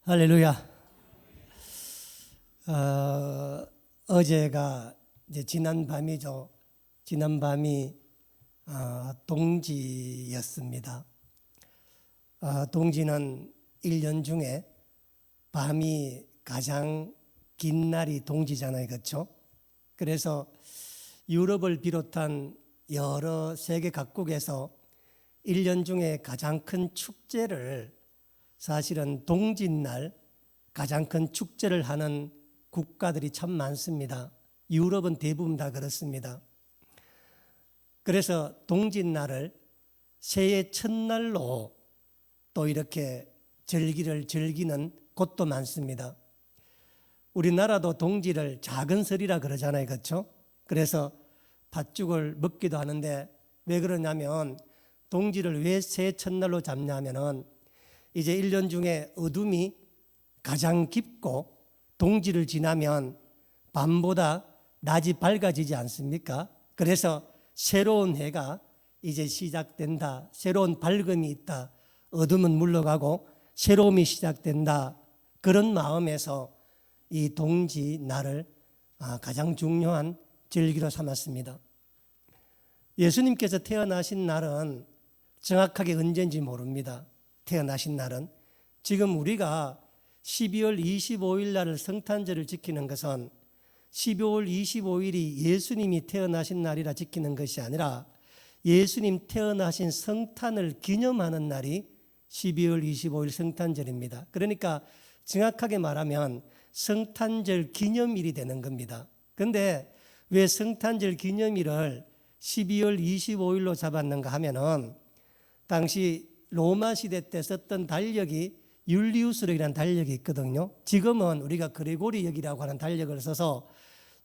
할렐루야. 어제가 이제 지난 밤이죠. 지난 밤이 동지였습니다. 동지는 1년 중에 밤이 가장 긴 날이 동지잖아요, 그렇죠? 그래서 유럽을 비롯한 여러 세계 각국에서 1년 중에 가장 큰 축제를, 사실은 동짓날 가장 큰 축제를 하는 국가들이 참 많습니다. 유럽은 대부분 다 그렇습니다. 그래서 동짓날을 새해 첫날로 또 이렇게 즐기는 곳도 많습니다. 우리나라도 동지를 작은 설이라 그러잖아요, 그렇죠? 그래서 팥죽을 먹기도 하는데, 왜 그러냐면 동지를 왜 새해 첫날로 잡냐면은 이제 1년 중에 어둠이 가장 깊고 동지를 지나면 밤보다 낮이 밝아지지 않습니까? 그래서 새로운 해가 이제 시작된다, 새로운 밝음이 있다, 어둠은 물러가고 새로움이 시작된다, 그런 마음에서 이 동지 날을 가장 중요한 절기로 삼았습니다. 예수님께서 태어나신 날은 정확하게 언제인지 모릅니다. 태어나신 날은. 지금 우리가 12월 25일 날을 성탄절을 지키는 것은 12월 25일이 예수님이 태어나신 날이라 지키는 것이 아니라 예수님 태어나신 성탄을 기념하는 날이 12월 25일 성탄절입니다. 그러니까 정확하게 말하면 성탄절 기념일이 되는 겁니다. 그런데 왜 성탄절 기념일을 12월 25일로 잡았는가 하면은 당시 로마 시대 때 썼던 달력이 율리우스력이라는 달력이 있거든요. 지금은 우리가 그레고리역이라고 하는 달력을 써서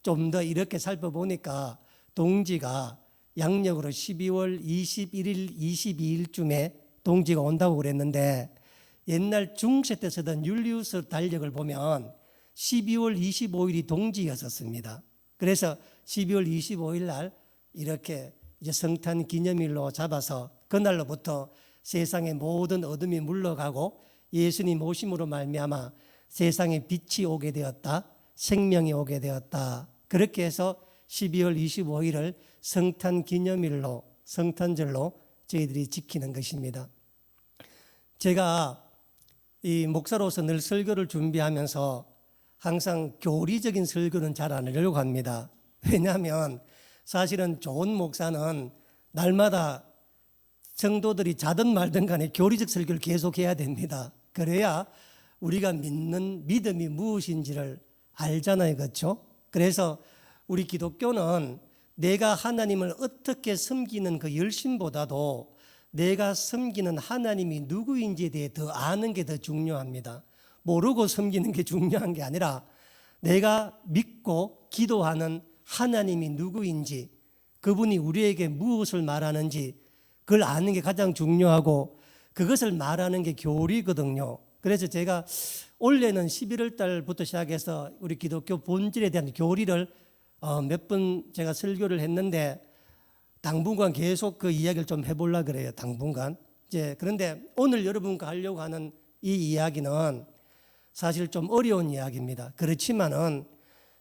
좀 더 이렇게 살펴보니까 동지가 양력으로 12월 21일, 22일쯤에 동지가 온다고 그랬는데, 옛날 중세 때 쓰던 율리우스 달력을 보면 12월 25일이 동지였었습니다. 그래서 12월 25일 날 이렇게 이제 성탄 기념일로 잡아서 그날로부터 세상의 모든 어둠이 물러가고 예수님 오심으로 말미암아 세상에 빛이 오게 되었다, 생명이 오게 되었다. 그렇게 해서 12월 25일을 성탄 기념일로, 성탄절로 저희들이 지키는 것입니다. 제가 이 목사로서 늘 설교를 준비하면서 항상 교리적인 설교는 잘 안 하려고 합니다. 왜냐하면 사실은 좋은 목사는 날마다 성도들이 자든 말든 간에 교리적 설교를 계속해야 됩니다. 그래야 우리가 믿는 믿음이 무엇인지를 알잖아요, 그렇죠? 그래서 우리 기독교는 내가 하나님을 어떻게 섬기는 그 열심보다도 내가 섬기는 하나님이 누구인지에 대해 더 아는 게 더 중요합니다. 모르고 섬기는 게 중요한 게 아니라 내가 믿고 기도하는 하나님이 누구인지, 그분이 우리에게 무엇을 말하는지 그걸 아는 게 가장 중요하고, 그것을 말하는 게 교리거든요. 그래서 제가 올해는 11월 달부터 시작해서 우리 기독교 본질에 대한 교리를 몇 번 제가 설교를 했는데 당분간 계속 그 이야기를 좀 해보려고 그래요. 당분간. 이제 그런데 오늘 여러분과 하려고 하는 이 이야기는 사실 좀 어려운 이야기입니다. 그렇지만은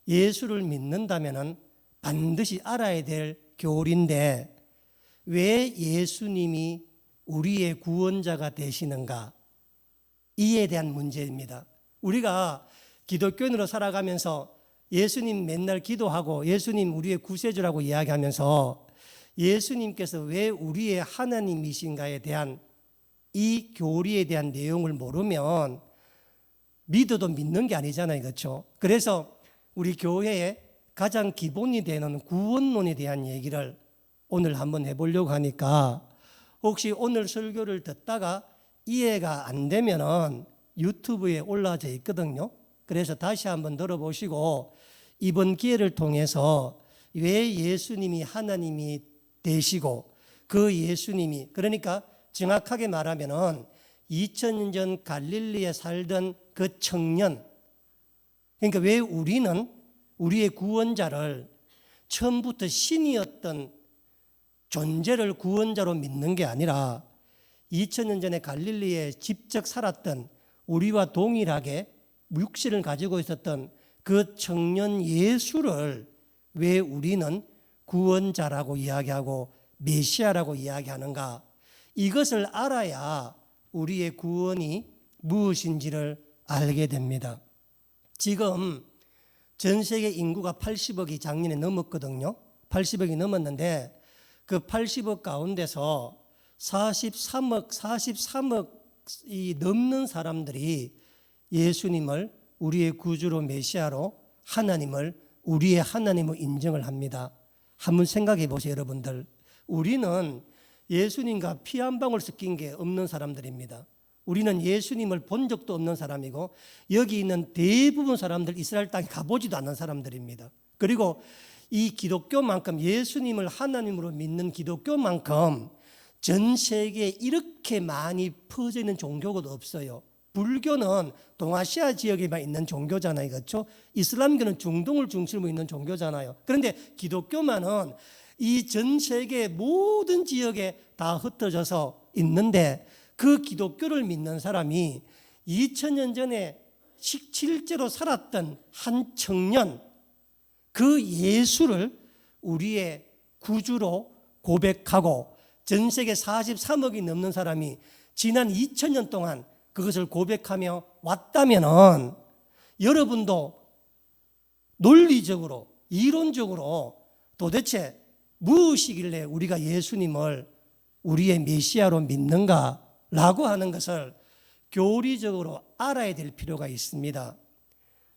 예수를 믿는다면은 반드시 알아야 될 교리인데, 왜 예수님이 우리의 구원자가 되시는가? 이에 대한 문제입니다. 우리가 기독교인으로 살아가면서 예수님 맨날 기도하고 예수님 우리의 구세주라고 이야기하면서 예수님께서 왜 우리의 하나님이신가에 대한 이 교리에 대한 내용을 모르면 믿어도 믿는 게 아니잖아요, 그렇죠? 그래서 우리 교회에 가장 기본이 되는 구원론에 대한 얘기를 오늘 한번 해보려고 하니까, 혹시 오늘 설교를 듣다가 이해가 안 되면은 유튜브에 올라져 있거든요. 그래서 다시 한번 들어보시고 이번 기회를 통해서 왜 예수님이 하나님이 되시고, 그 예수님이, 그러니까 정확하게 말하면은 2000년 전 갈릴리에 살던 그 청년, 그러니까 왜 우리는 우리의 구원자를 처음부터 신이었던 존재를 구원자로 믿는 게 아니라 2000년 전에 갈릴리에 직접 살았던 우리와 동일하게 육신을 가지고 있었던 그 청년 예수를 왜 우리는 구원자라고 이야기하고 메시아라고 이야기하는가? 이것을 알아야 우리의 구원이 무엇인지를 알게 됩니다. 지금 전 세계 인구가 80억이 작년에 넘었거든요. 80억이 넘었는데 그 80억 가운데서 43억이 넘는 사람들이 예수님을 우리의 구주로 메시아로 하나님을 우리의 하나님으로 인정을 합니다. 한번 생각해 보세요, 여러분들. 우리는 예수님과 피 한 방울 섞인 게 없는 사람들입니다. 우리는 예수님을 본 적도 없는 사람이고 여기 있는 대부분 사람들 이스라엘 땅에 가보지도 않는 사람들입니다. 그리고 이 기독교만큼 예수님을 하나님으로 믿는 기독교만큼 전 세계에 이렇게 많이 퍼져 있는 종교가 없어요. 불교는 동아시아 지역에만 있는 종교잖아요. 그렇죠? 이슬람교는 중동을 중심으로 있는 종교잖아요. 그런데 기독교만은 이 전 세계 모든 지역에 다 흩어져서 있는데 그 기독교를 믿는 사람이 2000년 전에 실제로 살았던 한 청년, 그 예수를 우리의 구주로 고백하고 전 세계 43억이 넘는 사람이 지난 2000년 동안 그것을 고백하며 왔다면은 여러분도 논리적으로, 이론적으로 도대체 무엇이길래 우리가 예수님을 우리의 메시아로 믿는가라고 하는 것을 교리적으로 알아야 될 필요가 있습니다.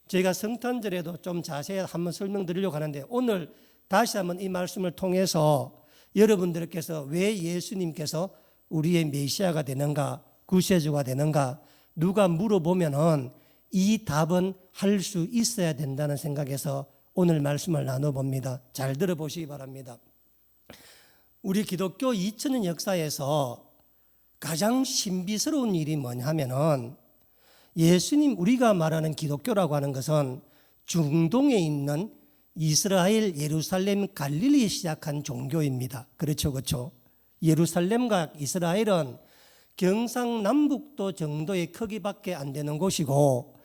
제가 성탄절에도 좀 자세히 한번 설명드리려고 하는데 오늘 다시 한번 이 말씀을 통해서 여러분들께서 왜 예수님께서 우리의 메시아가 되는가, 구세주가 되는가 누가 물어보면은 이 답은 할 수 있어야 된다는 생각에서 오늘 말씀을 나눠봅니다. 잘 들어보시기 바랍니다. 우리 기독교 2000년 역사에서 가장 신비스러운 일이 뭐냐 하면은 예수님, 우리가 말하는 기독교라고 하는 것은 중동에 있는 이스라엘, 예루살렘, 갈릴리에 시작한 종교입니다. 그렇죠, 그렇죠. 예루살렘과 이스라엘은 경상남북도 정도의 크기밖에 안 되는 곳이고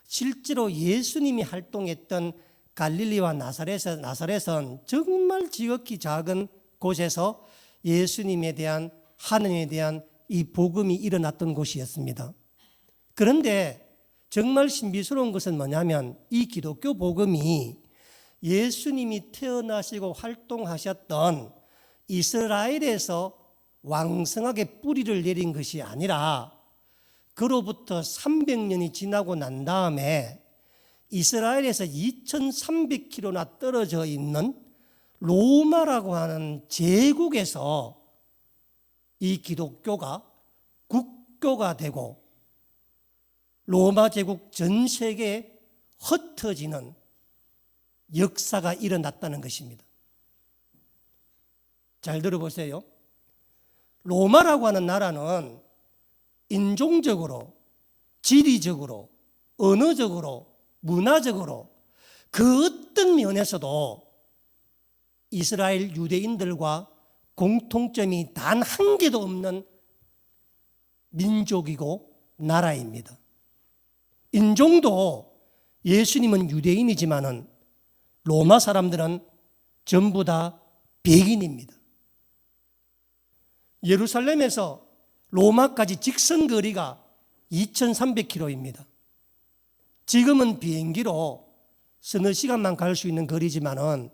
실제로 예수님이 활동했던 갈릴리와 나사렛은 정말 지극히 작은 곳에서 예수님에 대한, 하나님에 대한 이 복음이 일어났던 곳이었습니다. 그런데 정말 신비스러운 것은 뭐냐면 이 기독교 복음이 예수님이 태어나시고 활동하셨던 이스라엘에서 왕성하게 뿌리를 내린 것이 아니라 그로부터 300년이 지나고 난 다음에 이스라엘에서 2300km나 떨어져 있는 로마라고 하는 제국에서 이 기독교가 국교가 되고 로마 제국 전 세계에 흩어지는 역사가 일어났다는 것입니다. 잘 들어보세요. 로마라고 하는 나라는 인종적으로, 지리적으로, 언어적으로, 문화적으로 그 어떤 면에서도 이스라엘 유대인들과 공통점이 단 한 개도 없는 민족이고 나라입니다. 인종도 예수님은 유대인이지만은 로마 사람들은 전부 다 백인입니다. 예루살렘에서 로마까지 직선 거리가 2300km입니다. 지금은 비행기로 서너 시간만 갈 수 있는 거리지만은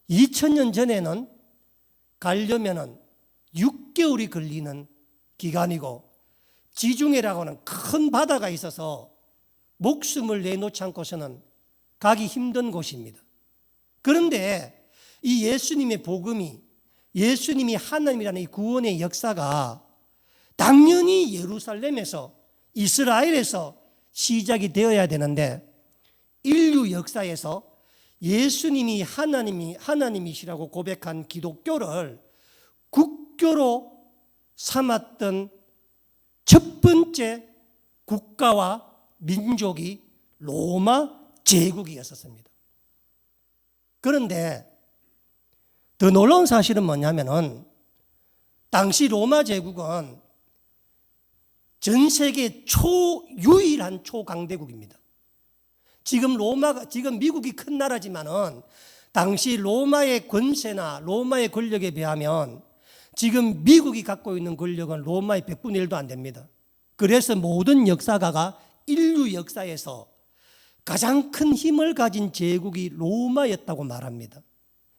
2000년 전에는 가려면은 6개월이 걸리는 기간이고 지중해라고 하는 큰 바다가 있어서 목숨을 내놓지 않고서는 가기 힘든 곳입니다. 그런데 이 예수님의 복음이, 예수님이 하나님이라는 이 구원의 역사가 당연히 예루살렘에서, 이스라엘에서 시작이 되어야 되는데 인류 역사에서 예수님이 하나님이시라고 고백한 기독교를 국교로 삼았던 첫 번째 국가와 민족이 로마 제국이었습니다. 그런데 더 놀라운 사실은 뭐냐면은 당시 로마 제국은 전 세계 유일한 초강대국입니다. 지금 미국이 큰 나라지만은 당시 로마의 권세나 로마의 권력에 비하면 지금 미국이 갖고 있는 권력은 로마의 100분의 1도 안 됩니다. 그래서 모든 역사가가 인류 역사에서 가장 큰 힘을 가진 제국이 로마였다고 말합니다.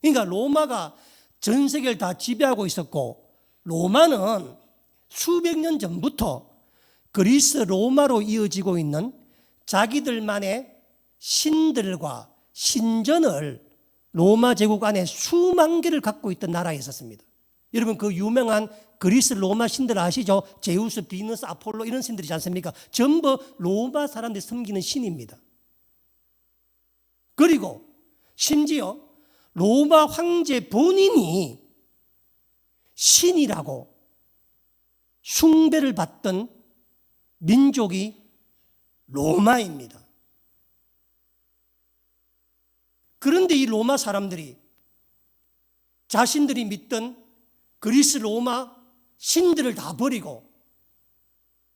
그러니까 로마가 전 세계를 다 지배하고 있었고, 로마는 수백 년 전부터 그리스 로마로 이어지고 있는 자기들만의 신들과 신전을 로마 제국 안에 수만 개를 갖고 있던 나라에 있었습니다. 여러분, 그 유명한 그리스 로마 신들 아시죠? 제우스, 비너스, 아폴로 이런 신들이지 않습니까? 전부 로마 사람들이 섬기는 신입니다. 그리고 심지어 로마 황제 본인이 신이라고 숭배를 받던 민족이 로마입니다. 그런데 이 로마 사람들이 자신들이 믿던 그리스 로마 신들을 다 버리고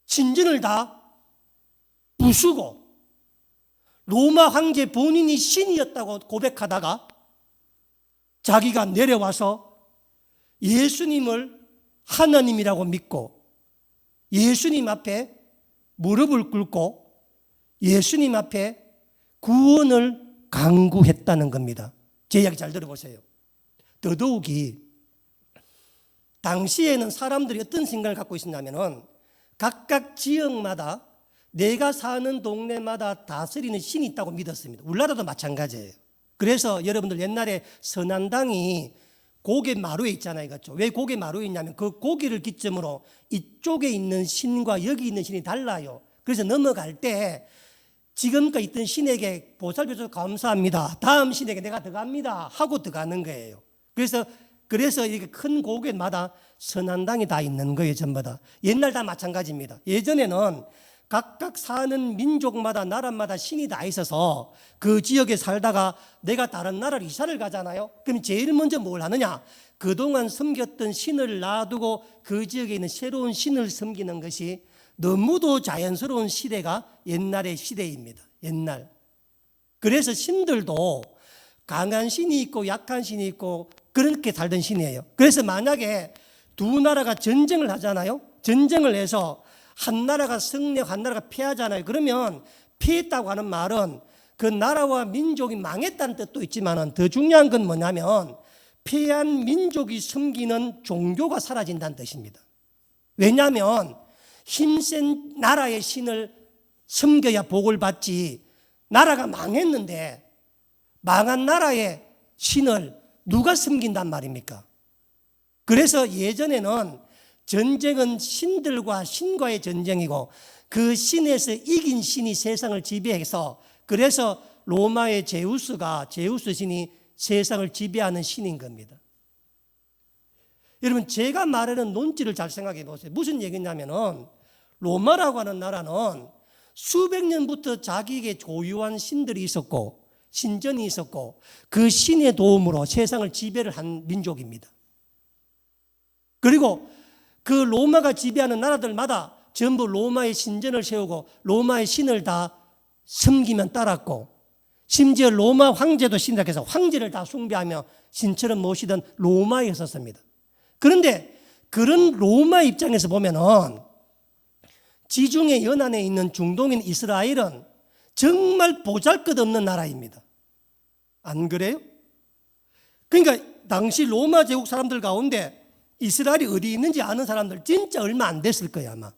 신전을 다 부수고 로마 황제 본인이 신이었다고 고백하다가 자기가 내려와서 예수님을 하나님이라고 믿고 예수님 앞에 무릎을 꿇고 예수님 앞에 구원을 강구했다는 겁니다. 제 이야기 잘 들어보세요. 더더욱이 당시에는 사람들이 어떤 생각을 갖고 있었냐면은 각각 지역마다 내가 사는 동네마다 다스리는 신이 있다고 믿었습니다. 우리나라도 마찬가지예요. 그래서 여러분들 옛날에 선안당이 고개 마루에 있잖아요. 그렇죠? 왜 고개 마루에 있냐면 그 고개를 기점으로 이쪽에 있는 신과 여기 있는 신이 달라요. 그래서 넘어갈 때 지금까지 있던 신에게 보살펴줘서 감사합니다. 다음 신에게 내가 들어갑니다. 하고 들어가는 거예요. 그래서 이렇게 큰 고개마다 선안당이 다 있는 거예요. 전부 다. 옛날 다 마찬가지입니다. 예전에는 각각 사는 민족마다 나라마다 신이 다 있어서 그 지역에 살다가 내가 다른 나라로 이사를 가잖아요. 그럼 제일 먼저 뭘 하느냐? 그동안 섬겼던 신을 놔두고 그 지역에 있는 새로운 신을 섬기는 것이 너무도 자연스러운 시대가 옛날의 시대입니다. 옛날. 그래서 신들도 강한 신이 있고 약한 신이 있고 그렇게 살던 신이에요. 그래서 만약에 두 나라가 전쟁을 하잖아요. 전쟁을 해서 한 나라가 승리하고 한 나라가 패하잖아요. 그러면 피했다고 하는 말은 그 나라와 민족이 망했다는 뜻도 있지만 더 중요한 건 뭐냐면 패한 민족이 섬기는 종교가 사라진다는 뜻입니다. 왜냐하면 힘센 나라의 신을 섬겨야 복을 받지, 나라가 망했는데 망한 나라의 신을 누가 섬긴단 말입니까? 그래서 예전에는 전쟁은 신들과 신과의 전쟁이고 그 신에서 이긴 신이 세상을 지배해서, 그래서 로마의 제우스 신이 세상을 지배하는 신인 겁니다. 여러분, 제가 말하는 논지를 잘 생각해 보세요. 무슨 얘기냐면은 로마라고 하는 나라는 수백 년부터 자기에게 조유한 신들이 있었고 신전이 있었고 그 신의 도움으로 세상을 지배를 한 민족입니다. 그리고 그 로마가 지배하는 나라들마다 전부 로마의 신전을 세우고 로마의 신을 다 섬기면 따랐고, 심지어 로마 황제도 신이라고 해서 황제를 다 숭배하며 신처럼 모시던 로마에 있었습니다. 그런데 그런 로마 입장에서 보면은 지중해 연안에 있는 중동인 이스라엘은 정말 보잘것없는 나라입니다. 안 그래요? 그러니까 당시 로마 제국 사람들 가운데 이스라엘이 어디 있는지 아는 사람들 진짜 얼마 안 됐을 거예요, 아마.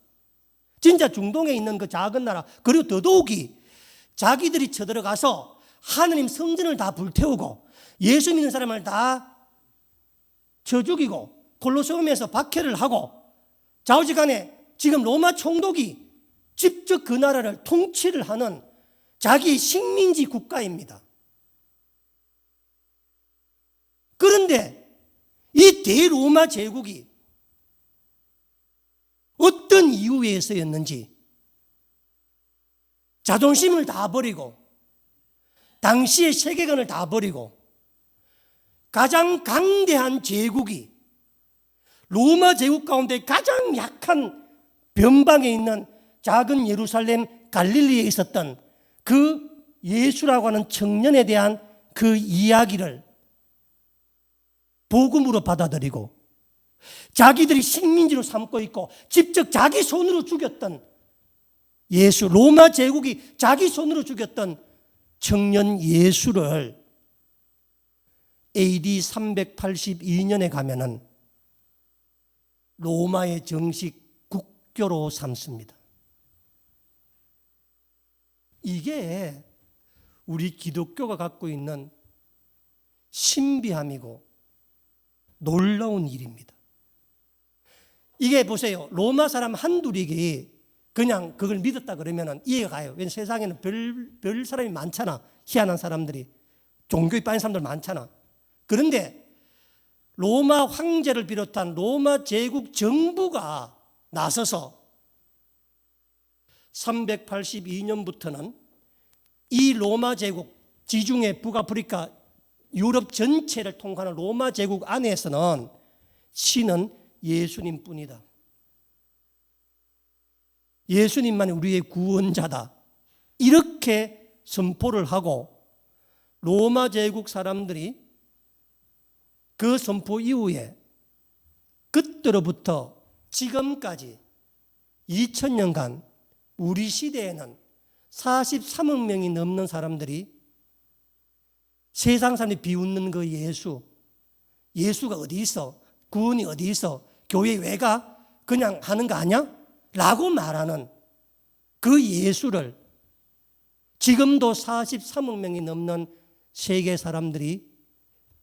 진짜 중동에 있는 그 작은 나라, 그리고 더더욱이 자기들이 쳐들어가서 하느님 성전을 다 불태우고 예수 믿는 사람을 다 쳐 죽이고 콜로세움에서 박해를 하고 좌우지간에 지금 로마 총독이 직접 그 나라를 통치를 하는 자기 식민지 국가입니다. 그런데 이 대로마 제국이 어떤 이유에서였는지 자존심을 다 버리고 당시의 세계관을 다 버리고 가장 강대한 제국이 로마 제국 가운데 가장 약한 변방에 있는 작은 예루살렘 갈릴리에 있었던 그 예수라고 하는 청년에 대한 그 이야기를 복음으로 받아들이고 자기들이 식민지로 삼고 있고 직접 자기 손으로 죽였던 예수, 로마 제국이 자기 손으로 죽였던 청년 예수를 AD 382년에 가면은 로마의 정식 국교로 삼습니다. 이게 우리 기독교가 갖고 있는 신비함이고 놀라운 일입니다. 이게 보세요. 로마 사람 한둘이 그냥 그걸 믿었다 그러면 이해가 가요. 왜냐하면 세상에는 별 사람이 많잖아. 희한한 사람들이. 종교에 빠진 사람들 많잖아. 그런데 로마 황제를 비롯한 로마 제국 정부가 나서서 382년부터는 이 로마 제국, 지중해, 북아프리카, 유럽 전체를 통과하는 로마 제국 안에서는 신은 예수님뿐이다. 예수님만이 우리의 구원자다. 이렇게 선포를 하고 로마 제국 사람들이 그 선포 이후에 그때로부터 지금까지 2000년간 우리 시대에는 43억 명이 넘는 사람들이 세상 사람들이 비웃는 그 예수가 어디 있어? 구원이 어디 있어? 교회 왜 가? 그냥 하는 거 아니야? 라고 말하는 그 예수를 지금도 43억 명이 넘는 세계 사람들이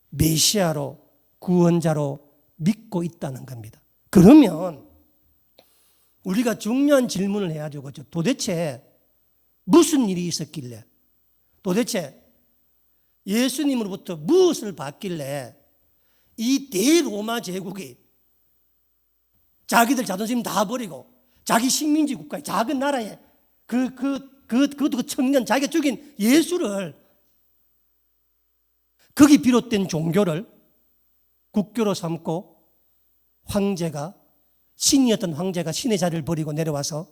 메시아로 구원자로 믿고 있다는 겁니다. 그러면 우리가 중요한 질문을 해야죠. 그렇죠? 도대체 무슨 일이 있었길래, 도대체 예수님으로부터 무엇을 받길래 이 대로마 제국이 자기들 자존심 다 버리고 자기 식민지 국가의 작은 나라에 그 청년, 자기가 죽인 예수를, 거기 비롯된 종교를 국교로 삼고 황제가, 신이었던 황제가 신의 자리를 버리고 내려와서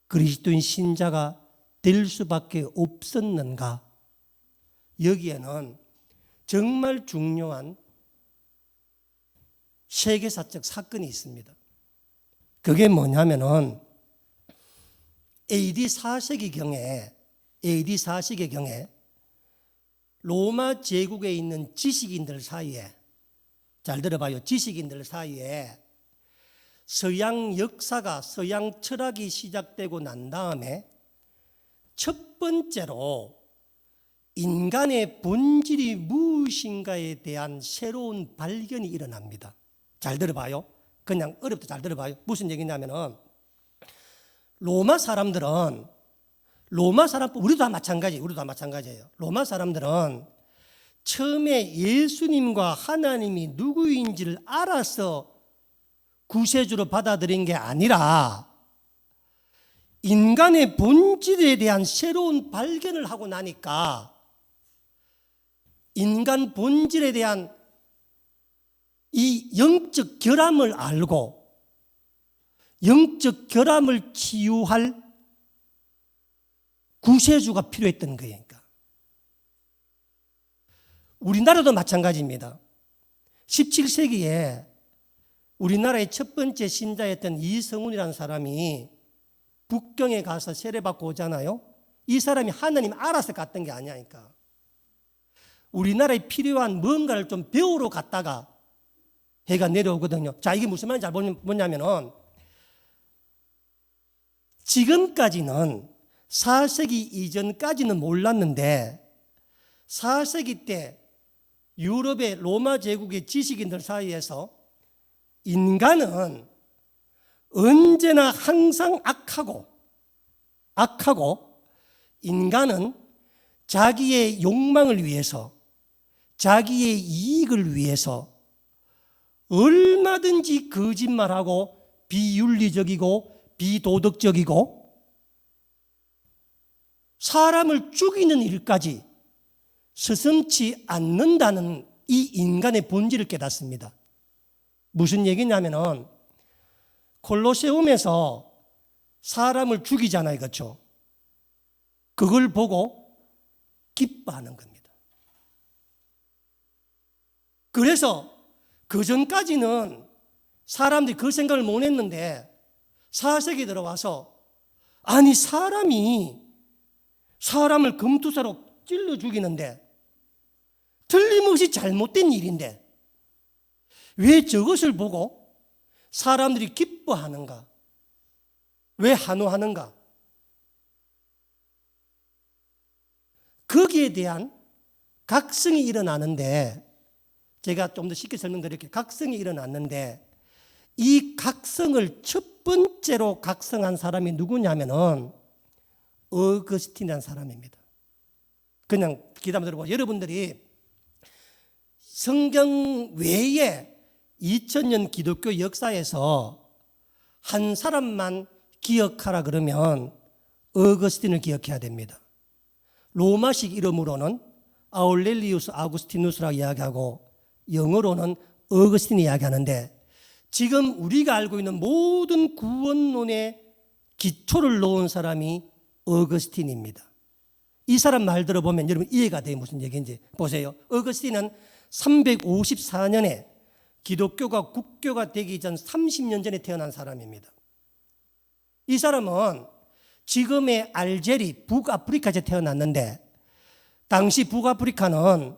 그리스도인 신자가 될 수밖에 없었는가? 여기에는 정말 중요한 세계사적 사건이 있습니다. 그게 뭐냐면은 AD 4세기경에 로마 제국에 있는 지식인들 사이에, 잘 들어봐요. 지식인들 사이에 서양 역사가, 서양 철학이 시작되고 난 다음에 첫 번째로 인간의 본질이 무엇인가에 대한 새로운 발견이 일어납니다. 잘 들어봐요. 그냥 어렵다 잘 들어봐요. 무슨 얘기냐면은 로마 사람들은, 우리도 다 마찬가지예요. 로마 사람들은 처음에 예수님과 하나님이 누구인지를 알아서 구세주로 받아들인 게 아니라 인간의 본질에 대한 새로운 발견을 하고 나니까 인간 본질에 대한 이 영적 결함을 알고 영적 결함을 치유할 구세주가 필요했던 거예요. 그러니까 우리나라도 마찬가지입니다. 17세기에 우리나라의 첫 번째 신자였던 이성훈이라는 사람이 북경에 가서 세례받고 오잖아요. 이 사람이 하나님 알아서 갔던 게 아니니까 우리나라에 필요한 뭔가를 좀 배우러 갔다가 해가 내려오거든요. 자, 이게 무슨 말인지 잘 뭐냐면은 지금까지는 4세기 이전까지는 몰랐는데 4세기 때 유럽의 로마 제국의 지식인들 사이에서 인간은 언제나 항상 악하고 인간은 자기의 욕망을 위해서, 자기의 이익을 위해서 얼마든지 거짓말하고 비윤리적이고 비도덕적이고 사람을 죽이는 일까지 서슴지 않는다는 이 인간의 본질을 깨닫습니다. 무슨 얘기냐면은 콜로세움에서 사람을 죽이잖아요. 그렇죠? 그걸 보고 기뻐하는 겁니다. 그래서 그 전까지는 사람들이 그 생각을 못 했는데 4세기 들어와서 아니 사람이 사람을 금투사로 찔러 죽이는데 틀림없이 잘못된 일인데 왜 저것을 보고 사람들이 기뻐하는가? 왜 환호하는가? 거기에 대한 각성이 일어나는데 제가 좀 더 쉽게 설명드릴게요. 각성이 일어났는데 이 각성을 첫 번째로 각성한 사람이 누구냐면은 어거스틴이라는 사람입니다. 그냥 기다 들어보고 여러분들이 성경 외에 2000년 기독교 역사에서 한 사람만 기억하라 그러면 어거스틴을 기억해야 됩니다. 로마식 이름으로는 아울렐리우스 아구스티누스라고 이야기하고 영어로는 어거스틴이 이야기하는데 지금 우리가 알고 있는 모든 구원론의 기초를 놓은 사람이 어거스틴입니다. 이 사람 말 들어보면 여러분 이해가 돼요. 무슨 얘기인지 보세요. 어거스틴은 354년에 기독교가 국교가 되기 전 30년 전에 태어난 사람입니다. 이 사람은 지금의 알제리, 북아프리카에서 태어났는데 당시 북아프리카는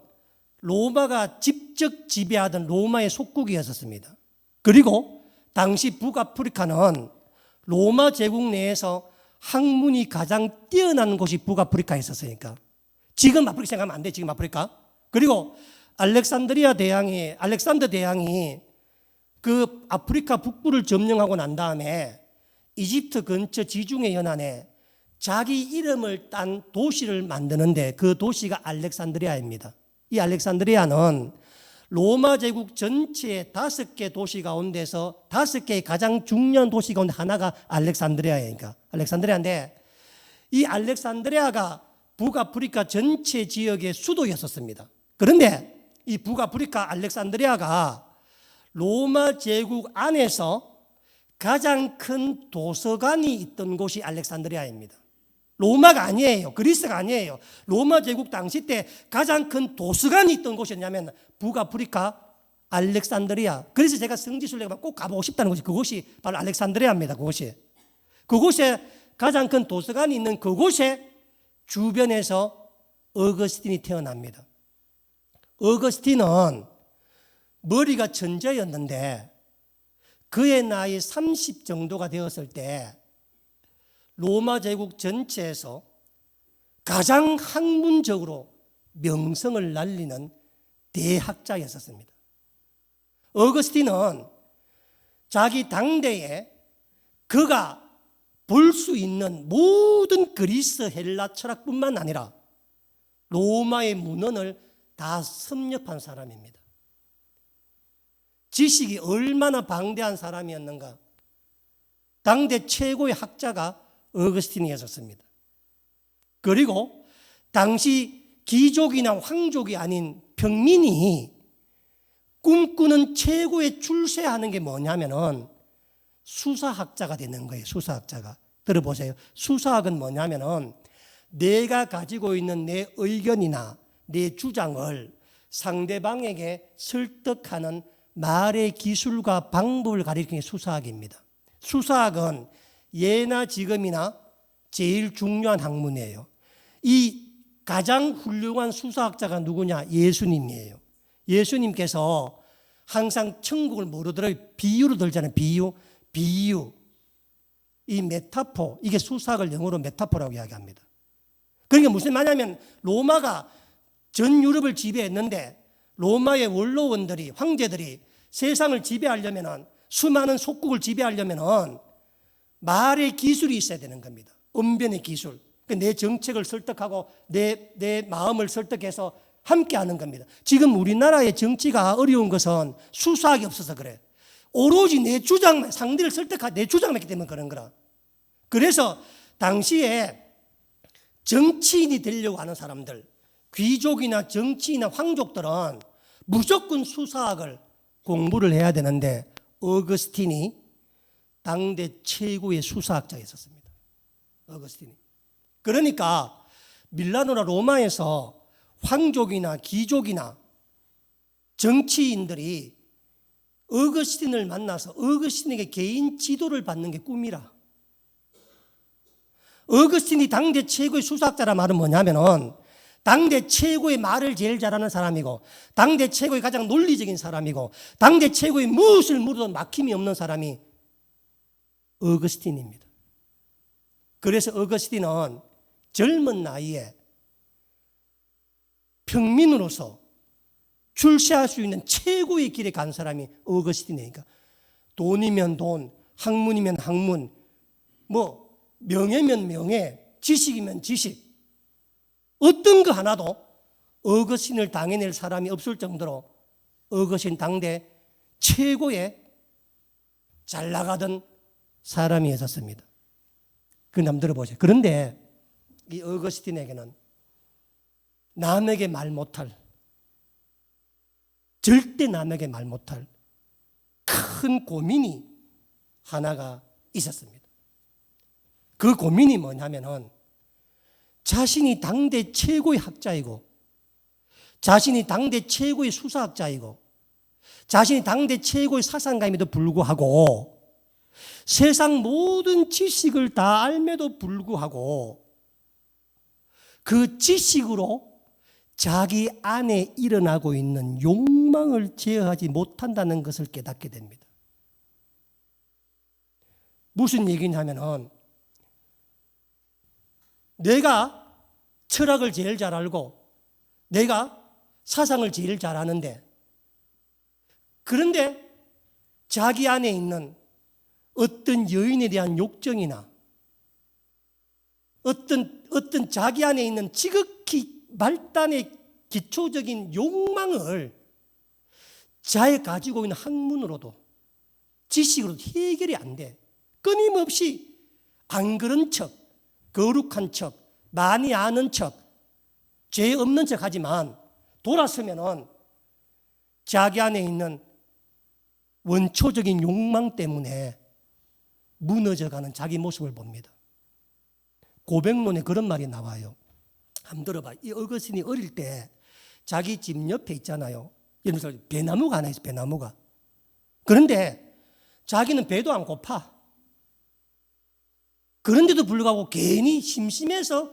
로마가 직접 지배하던 로마의 속국이었습니다. 그리고 당시 북아프리카는 로마 제국 내에서 학문이 가장 뛰어난 곳이 북아프리카에 있었으니까 지금 아프리카 생각하면 안 돼. 지금 아프리카. 그리고 알렉산더 대왕이 그 아프리카 북부를 점령하고 난 다음에 이집트 근처 지중해 연안에 자기 이름을 딴 도시를 만드는데 그 도시가 알렉산드리아입니다. 이 알렉산드리아는 로마 제국 전체의 5개 도시 가운데서 5개의 가장 중요한 도시 가운데 하나가 알렉산드리아니까 알렉산드리아인데 이 알렉산드리아가 북아프리카 전체 지역의 수도였었습니다. 그런데 이 북아프리카 알렉산드리아가 로마 제국 안에서 가장 큰 도서관이 있던 곳이 알렉산드리아입니다. 로마가 아니에요. 그리스가 아니에요. 로마 제국 당시 때 가장 큰 도서관이 있던 곳이었냐면 북아프리카 알렉산드리아. 그래서 제가 성지순례가 꼭 가보고 싶다는 곳이 그곳이 바로 알렉산드리아입니다. 그곳에 가장 큰 도서관이 있는 그곳에 주변에서 어거스틴이 태어납니다. 어거스틴은 머리가 천재였는데 그의 나이 30 정도가 되었을 때 로마 제국 전체에서 가장 학문적으로 명성을 날리는 대학자였었습니다. 어거스틴은 자기 당대에 그가 볼 수 있는 모든 그리스 헬라 철학뿐만 아니라 로마의 문헌을 다 섭렵한 사람입니다. 지식이 얼마나 방대한 사람이었는가. 당대 최고의 학자가 어거스틴이었습니다. 그리고 당시 귀족이나 황족이 아닌 평민이 꿈꾸는 최고의 출세하는 게 뭐냐면은 수사학자가 되는 거예요. 수사학자가. 들어보세요. 수사학은 뭐냐면은 내가 가지고 있는 내 의견이나 내 주장을 상대방에게 설득하는 말의 기술과 방법을 가리키는 게 수사학입니다. 수사학은 예나 지금이나 제일 중요한 학문이에요. 이 가장 훌륭한 수사학자가 누구냐? 예수님이에요. 예수님께서 항상 천국을 뭐로 들어요? 비유로 들잖아요. 비유. 이 메타포, 이게 수사학을 영어로 메타포라고 이야기합니다. 그러니까 무슨 말이냐면 로마가 전 유럽을 지배했는데 로마의 원로원들이, 황제들이 세상을 지배하려면은 수많은 속국을 지배하려면은 말의 기술이 있어야 되는 겁니다. 언변의 기술. 내 정책을 설득하고 내 마음을 설득해서 함께하는 겁니다. 지금 우리나라의 정치가 어려운 것은 수사학이 없어서 그래. 오로지 내 주장만, 상대를 설득하고 내 주장만 했기 때문에 그런 거라. 그래서 당시에 정치인이 되려고 하는 사람들, 귀족이나 정치인이나 황족들은 무조건 수사학을 공부를 해야 되는데 어거스틴이 당대 최고의 수사학자였었습니다. 어거스틴이. 그러니까 밀라노나 로마에서 황족이나 귀족이나 정치인들이 어거스틴을 만나서 어거스틴에게 개인 지도를 받는 게 꿈이라. 어거스틴이 당대 최고의 수사학자라 말은 뭐냐면은 당대 최고의 말을 제일 잘하는 사람이고, 당대 최고의 가장 논리적인 사람이고, 당대 최고의 무엇을 물어도 막힘이 없는 사람이 어거스틴입니다. 그래서 어거스틴은 젊은 나이에 평민으로서 출세할 수 있는 최고의 길에 간 사람이 어거스틴이니까, 돈이면 돈, 학문이면 학문, 뭐 명예면 명예, 지식이면 지식, 어떤 거 하나도 어거스틴을 당해낼 사람이 없을 정도로 어거스틴 당대 최고의 잘 나가던 사람이었습니다. 그 남 들어보세요. 그런데 이 어거스틴에게는 남에게 말 못할, 절대 남에게 말 못할 큰 고민이 하나가 있었습니다. 그 고민이 뭐냐면은 자신이 당대 최고의 학자이고, 자신이 당대 최고의 수사학자이고, 자신이 당대 최고의 사상가임에도 불구하고, 세상 모든 지식을 다 알매도 불구하고 그 지식으로 자기 안에 일어나고 있는 욕망을 제어하지 못한다는 것을 깨닫게 됩니다. 무슨 얘기냐면은, 내가 철학을 제일 잘 알고 내가 사상을 제일 잘 아는데, 그런데 자기 안에 있는 어떤 여인에 대한 욕정이나 어떤 자기 안에 있는 지극히 말단의 기초적인 욕망을 자에 가지고 있는 학문으로도 지식으로도 해결이 안 돼. 끊임없이 안 그런 척, 거룩한 척, 많이 아는 척, 죄 없는 척 하지만 돌아서면은 자기 안에 있는 원초적인 욕망 때문에 무너져가는 자기 모습을 봅니다. 고백론에 그런 말이 나와요. 한번 들어봐. 이 어거스틴이 어릴 때 자기 집 옆에 있잖아요. 예를 들어서 배나무가 하나 있어, 배나무가. 그런데 자기는 배도 안 고파. 그런데도 불구하고 괜히 심심해서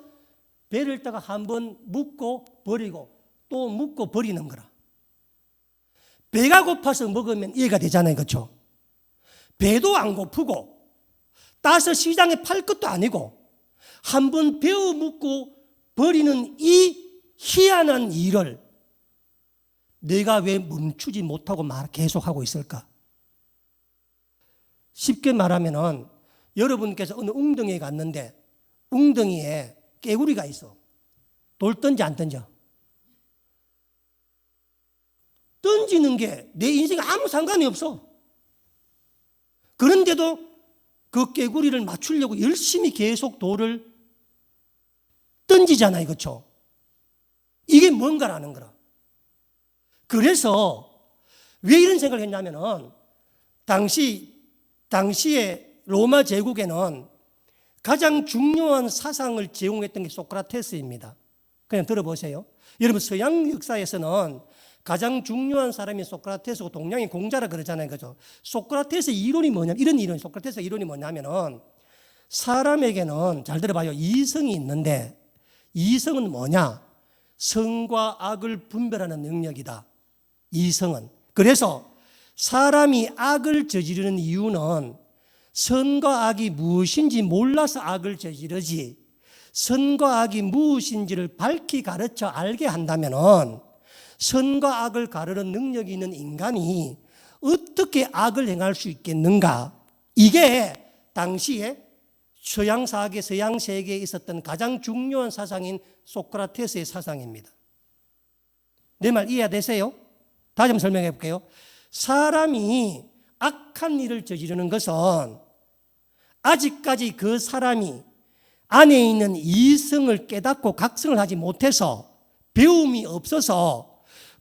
배를 따가 한번 묶고 버리고 또 묶고 버리는 거라. 배가 고파서 먹으면 이해가 되잖아요. 그렇죠? 배도 안 고프고 따서 시장에 팔 것도 아니고 한번 베어 묶고 버리는 이 희한한 일을 내가 왜 멈추지 못하고 계속하고 있을까? 쉽게 말하면은 여러분께서 어느 웅덩이에 갔는데 웅덩이에 깨구리가 있어. 돌 던지 안 던져? 던지는 게 내 인생에 아무 상관이 없어. 그런데도 그 깨구리를 맞추려고 열심히 계속 돌을 던지잖아요. 그렇죠? 이게 뭔가라는 거라. 그래서 왜 이런 생각을 했냐면은 당시에 로마 제국에는 가장 중요한 사상을 제공했던 게 소크라테스입니다. 그냥 들어보세요. 여러분 서양 역사에서는 가장 중요한 사람이 소크라테스고 동양의 공자라 그러잖아요. 그죠? 소크라테스의 이론이 뭐냐면, 이런 이론, 소크라테스의 이론이 뭐냐면은 사람에게는, 잘 들어봐요, 이성이 있는데 이성은 뭐냐? 선과 악을 분별하는 능력이다. 이성은. 그래서 사람이 악을 저지르는 이유는 선과 악이 무엇인지 몰라서 악을 저지르지, 선과 악이 무엇인지를 밝히 가르쳐 알게 한다면은 선과 악을 가르는 능력이 있는 인간이 어떻게 악을 행할 수 있겠는가? 이게 당시에 서양사학의 서양세계에 있었던 가장 중요한 사상인 소크라테스의 사상입니다. 내 말 이해되세요? 다시 한번 설명해 볼게요. 사람이 악한 일을 저지르는 것은 아직까지 그 사람이 안에 있는 이성을 깨닫고 각성을 하지 못해서, 배움이 없어서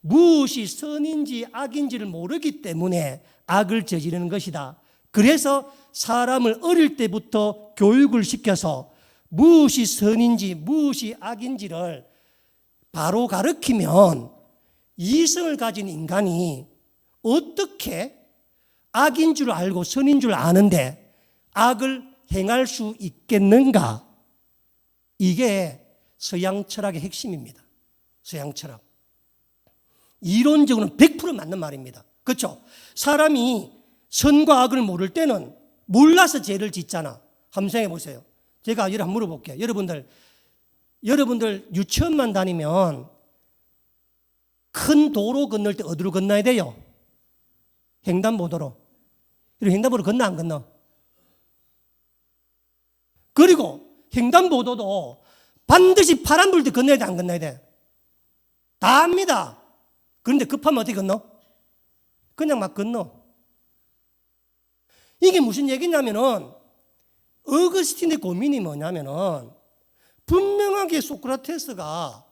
무엇이 선인지 악인지를 모르기 때문에 악을 저지르는 것이다. 그래서 사람을 어릴 때부터 교육을 시켜서 무엇이 선인지 무엇이 악인지를 바로 가르치면 이성을 가진 인간이 어떻게 악인 줄 알고 선인 줄 아는데 악을 행할 수 있겠는가? 이게 서양 철학의 핵심입니다. 서양 철학. 이론적으로는 100% 맞는 말입니다. 그렇죠? 사람이 선과 악을 모를 때는 몰라서 죄를 짓잖아. 한번 생각해 보세요. 제가 한번 물어볼게요. 여러분들 유치원만 다니면 큰 도로 건널 때 어디로 건너야 돼요? 횡단보도로. 그리고 횡단보도 건너 안 건너? 그리고 횡단보도도 반드시 파란 불 때 건너야 돼 안 건너야 돼? 다 합니다. 그런데 급하면 어떻게 건너? 그냥 막 건너. 이게 무슨 얘기냐면은 어거스틴의 고민이 뭐냐면은 분명하게 소크라테스가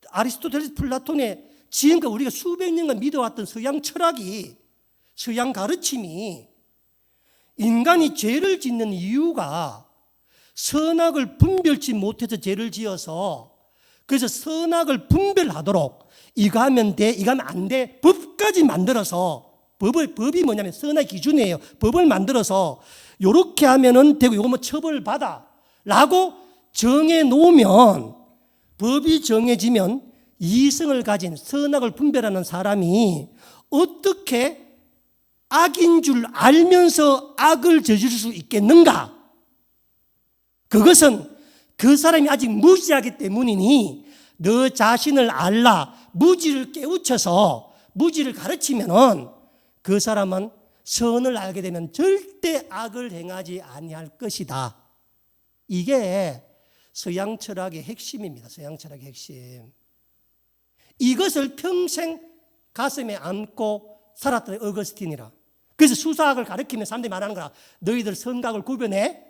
아리스토텔레스 플라톤의 지금까지 우리가 수백 년간 믿어왔던 서양 철학이 서양 가르침이 인간이 죄를 짓는 이유가 선악을 분별치 못해서 죄를 지어서 그래서 선악을 분별하도록 이거 하면 돼, 이거 하면 안 돼 법까지 만들어서 법이 뭐냐면 선악의 기준이에요. 법을 만들어서 요렇게 하면은 되고 요거 뭐 처벌받아 라고 정해 놓으면 법이 정해지면 이성을 가진 선악을 분별하는 사람이 어떻게 악인 줄 알면서 악을 저지를 수 있겠는가? 그것은 그 사람이 아직 무지하기 때문이니 너 자신을 알라 무지를 깨우쳐서 무지를 가르치면은 그 사람은 선을 알게 되면 절대 악을 행하지 아니할 것이다. 이게 서양 철학의 핵심입니다. 서양 철학의 핵심. 이것을 평생 가슴에 안고 살았던 어거스틴이라. 그래서 수사학을 가르치면 사람들이 말하는 거라. 너희들 선과 악을 구별해.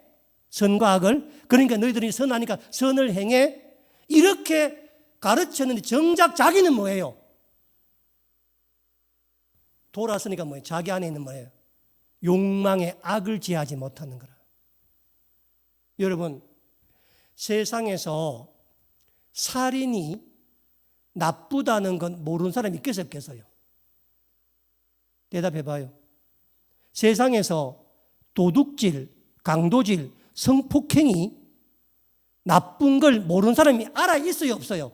선과 악을. 그러니까 너희들이 선하니까 선을 행해. 이렇게 가르쳤는데 정작 자기는 뭐예요? 돌아서니까 뭐예요? 자기 안에 있는 뭐예요? 욕망의 악을 제하지 못하는 거라. 여러분, 세상에서 살인이 나쁘다는 건 모르는 사람이 있겠어요, 없겠어요? 대답해 봐요. 세상에서 도둑질, 강도질, 성폭행이 나쁜 걸 모르는 사람이 알아 있어요, 없어요?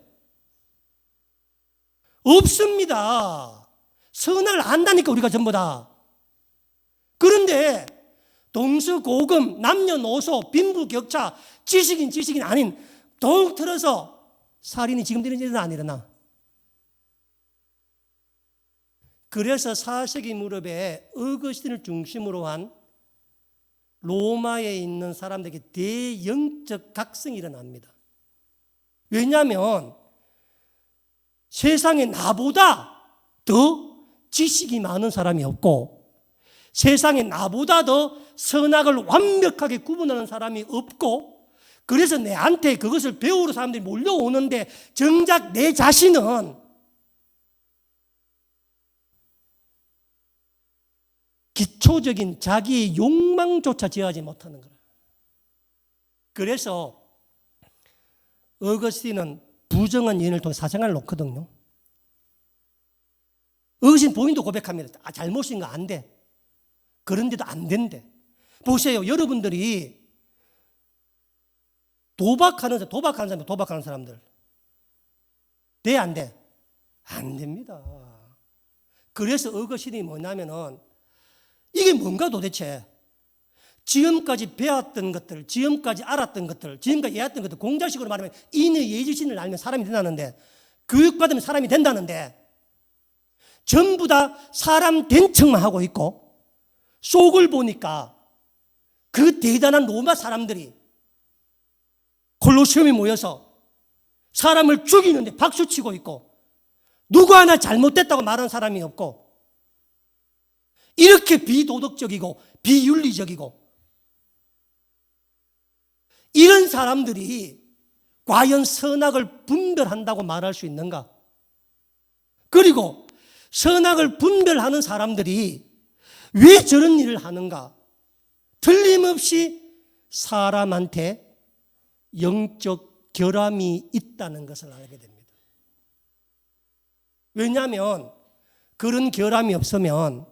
없습니다. 선을 안다니까 우리가 전부 다. 그런데 동서고금, 남녀노소, 빈부격차, 지식인 아닌 동 틀어서 살인이 지금 일어나 안 일어나? 그래서 4세기 무렵에 어거스틴을 중심으로 한 로마에 있는 사람들에게 대영적 각성이 일어납니다. 왜냐하면 세상에 나보다 더 지식이 많은 사람이 없고 세상에 나보다 더 선악을 완벽하게 구분하는 사람이 없고 그래서 내한테 그것을 배우러 사람들이 몰려오는데 정작 내 자신은 기초적인 자기의 욕망조차 제어하지 못하는 거라. 그래서 어거스틴은 부정한 연을 통해 사생활을 놓거든요. 어거스틴 본인도 고백합니다. 잘못인 거 안 돼. 그런데도 안 된대. 보세요. 여러분들이 도박하는 사람들. 돼, 안 돼? 안 됩니다. 그래서 어거스틴이 뭐냐면은 이게 뭔가 도대체 지금까지 배웠던 것들, 지금까지 알았던 것들, 지금까지 이해했던 것들 공자식으로 말하면 인의 예지신을 알면 사람이 된다는데 교육받으면 사람이 된다는데 전부 다 사람 된 척만 하고 있고 속을 보니까 그 대단한 로마 사람들이 콜로세움에 모여서 사람을 죽이는데 박수치고 있고 누구 하나 잘못됐다고 말하는 사람이 없고 이렇게 비도덕적이고 비윤리적이고 이런 사람들이 과연 선악을 분별한다고 말할 수 있는가? 그리고 선악을 분별하는 사람들이 왜 저런 일을 하는가? 틀림없이 사람한테 영적 결함이 있다는 것을 알게 됩니다. 왜냐하면 그런 결함이 없으면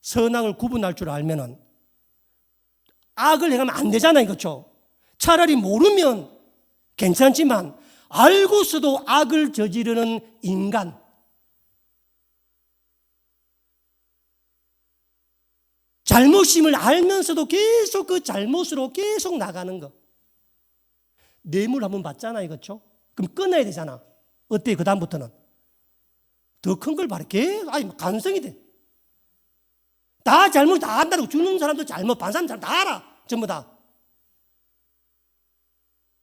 선악을 구분할 줄 알면은 악을 행하면 안 되잖아요. 그렇죠? 차라리 모르면 괜찮지만 알고서도 악을 저지르는 인간, 잘못임을 알면서도 계속 그 잘못으로 계속 나가는 거. 뇌물 한번 받잖아요. 그렇죠? 그럼 끊어야 되잖아. 어때요? 그 다음부터는 더 큰 걸 바래. 계속 가능성이 돼. 다 잘못 다 안다고. 주는 사람도 잘못, 반 사람 다 알아. 전부 다.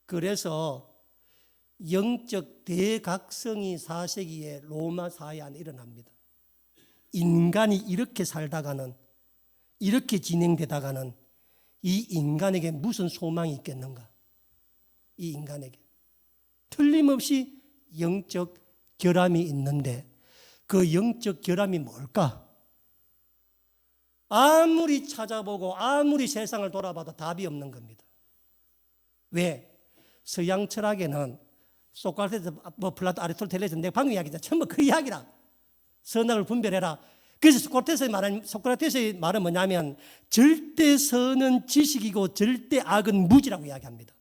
그래서 영적 대각성이 4세기의 로마 사회 안에 일어납니다. 인간이 이렇게 살다가는, 이렇게 진행되다가는 이 인간에게 무슨 소망이 있겠는가? 이 인간에게 틀림없이 영적 결함이 있는데 그 영적 결함이 뭘까? 아무리 찾아보고 아무리 세상을 돌아봐도 답이 없는 겁니다. 왜? 서양 철학에는 소크라테스, 플라토, 아리스토텔레스, 내가 방금 이야기했잖아. 전부 그 이야기라. 선악을 분별해라. 그래서 소크라테스의 말은 뭐냐면 절대 선은 지식이고 절대 악은 무지라고 이야기합니다.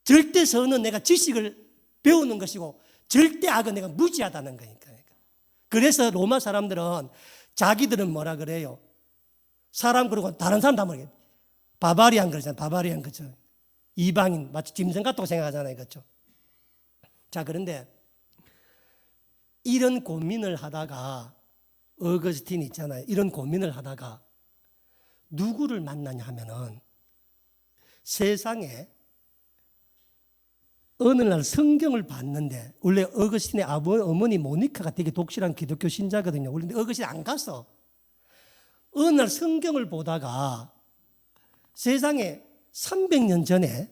절대 선은 내가 지식을 배우는 것이고 절대 악은 내가 무지하다는 거니까. 그래서 로마 사람들은 자기들은 뭐라 그래요? 사람 그러고 다른 사람 다 모르겠어요. 바바리안 그러잖아요. 바바리안 그죠? 이방인 마치 짐승 같다고 생각하잖아요. 그렇죠? 자, 그런데 이런 고민을 하다가 어거스틴 있잖아요. 이런 고민을 하다가 누구를 만나냐 하면은 세상에 어느 날 성경을 봤는데 원래 어거스틴의 어머니 모니카가 되게 독실한 기독교 신자거든요. 그런데 어거스틴 안 갔어. 어느 날 성경을 보다가 세상에 300년 전에